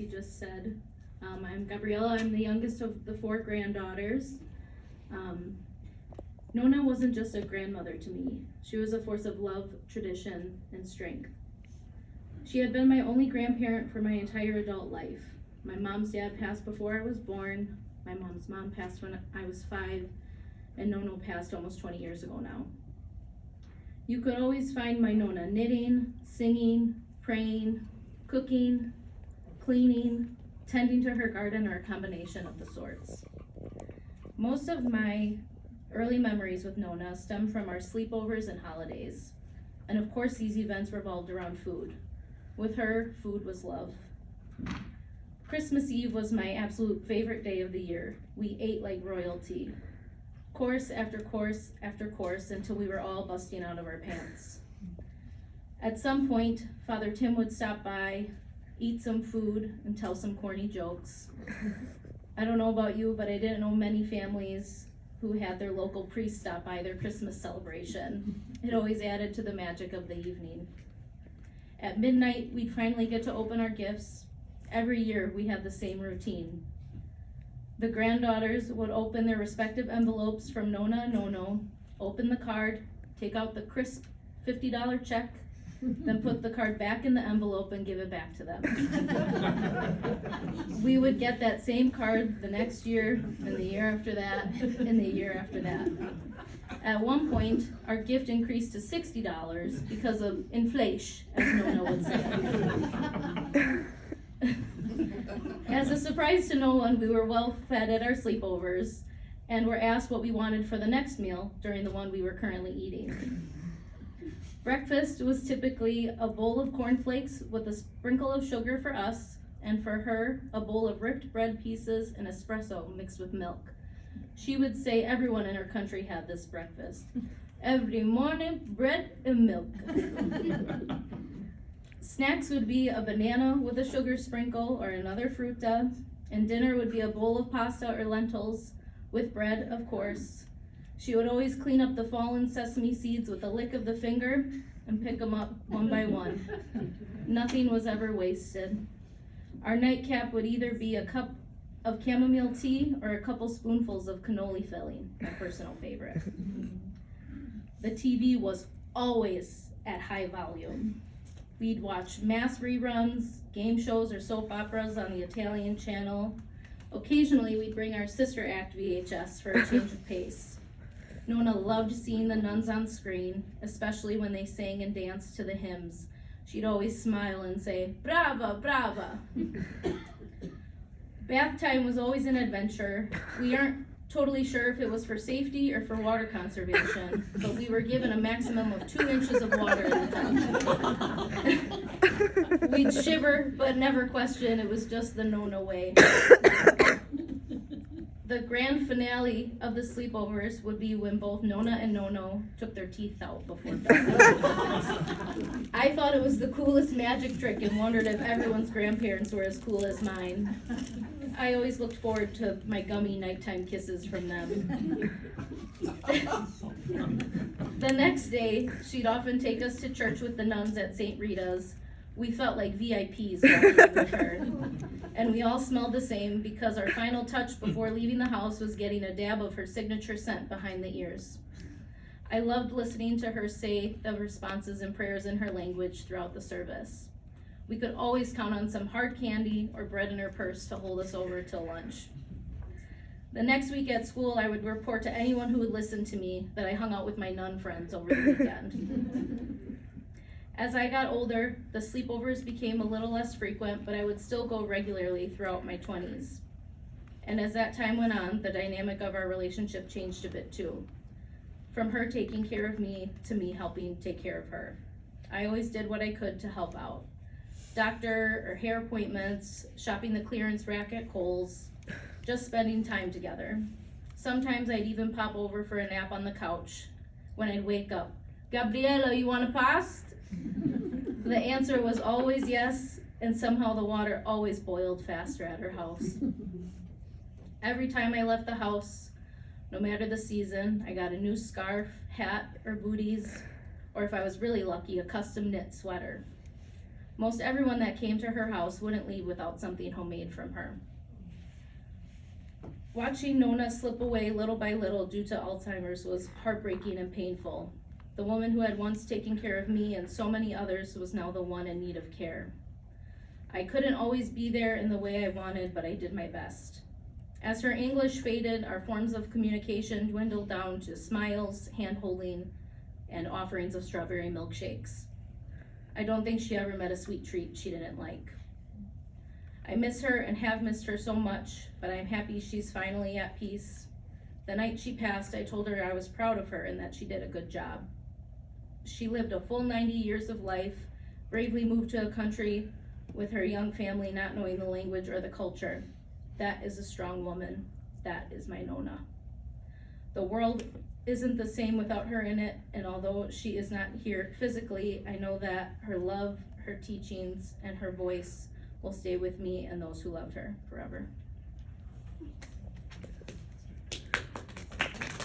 he just said. I'm Gabriella. I'm the youngest of the 4 granddaughters. Nonna wasn't just a grandmother to me. She was a force of love, tradition, and strength. She had been my only grandparent for my entire adult life. My mom's dad passed before I was born. My mom's mom passed when I was 5, and Nonna passed almost 20 years ago now. You could always find my Nonna knitting, singing, praying, cooking, cleaning, tending to her garden, or a combination of the sorts. Most of my early memories with Nonna stem from our sleepovers and holidays. And of course, these events revolved around food. With her, food was love. Christmas Eve was my absolute favorite day of the year. We ate like royalty. Course after course after course until we were all busting out of our pants. At some point, Father Tim would stop by, eat some food, and tell some corny jokes. I don't know about you, but I didn't know many families who had their local priest stop by their Christmas celebration. It always added to the magic of the evening. At midnight, we'd finally get to open our gifts. Every year, we had the same routine. The granddaughters would open their respective envelopes from Nonna and Nono, open the card, take out the crisp $50 check, then put the card back in the envelope and give it back to them. We would get that same card the next year, and the year after that, and the year after that. At one point, our gift increased to $60 because of inflation, as Nonna would say. As a surprise to no one, we were well fed at our sleepovers and were asked what we wanted for the next meal during the one we were currently eating. Breakfast was typically a bowl of cornflakes with a sprinkle of sugar for us, and for her, a bowl of ripped bread pieces and espresso mixed with milk. She would say everyone in her country had this breakfast. Every morning, bread and milk. Snacks would be a banana with a sugar sprinkle or another fruta, and dinner would be a bowl of pasta or lentils with bread, of course. She would always clean up the fallen sesame seeds with a lick of the finger and pick them up one by one. Nothing was ever wasted. Our nightcap would either be a cup of chamomile tea or a couple spoonfuls of cannoli filling, my personal favorite. The TV was always at high volume. We'd watch mass reruns, game shows, or soap operas on the Italian channel. Occasionally, we'd bring our Sister Act VHS for a change of pace. Nonna loved seeing the nuns on screen, especially when they sang and danced to the hymns. She'd always smile and say, "Brava, brava." Bath time was always an adventure. We aren't totally sure if it was for safety or for water conservation, but we were given a maximum of 2 inches of water in the tub. We'd shiver, but never question it was just the Nonna way. The grand finale of the sleepovers would be when both Nonna and Nono took their teeth out before bed. I thought it was the coolest magic trick and wondered if everyone's grandparents were as cool as mine. I always looked forward to my gummy nighttime kisses from them. The next day, she'd often take us to church with the nuns at St. Rita's. We felt like VIPs walking with her. And we all smelled the same because our final touch before leaving the house was getting a dab of her signature scent behind the ears. I loved listening to her say the responses and prayers in her language throughout the service. We could always count on some hard candy or bread in her purse to hold us over till lunch. The next week at school, I would report to anyone who would listen to me that I hung out with my nun friends over the weekend. As I got older, the sleepovers became a little less frequent, but I would still go regularly throughout my 20s. And as that time went on, the dynamic of our relationship changed a bit too. From her taking care of me to me helping take care of her. I always did what I could to help out. Doctor or hair appointments, shopping the clearance rack at Kohl's, just spending time together. Sometimes I'd even pop over for a nap on the couch. When I'd wake up, "Gabriella, you want a pasta?" The answer was always yes, and somehow the water always boiled faster at her house. Every time I left the house, no matter the season, I got a new scarf, hat, or booties, or if I was really lucky, a custom knit sweater. Most everyone that came to her house wouldn't leave without something homemade from her. Watching Nonna slip away little by little due to Alzheimer's was heartbreaking and painful. The woman who had once taken care of me and so many others was now the one in need of care. I couldn't always be there in the way I wanted, but I did my best. As her English faded, our forms of communication dwindled down to smiles, hand-holding, and offerings of strawberry milkshakes. I don't think she ever met a sweet treat she didn't like. I miss her and have missed her so much, but I'm happy she's finally at peace. The night she passed, I told her I was proud of her and that she did a good job. She lived a full 90 years of life, bravely moved to a country with her young family not knowing the language or the culture. That is a strong woman. That is my Nonna. The world isn't the same without her in it, and although she is not here physically, I know that her love, her teachings, and her voice will stay with me and those who loved her forever.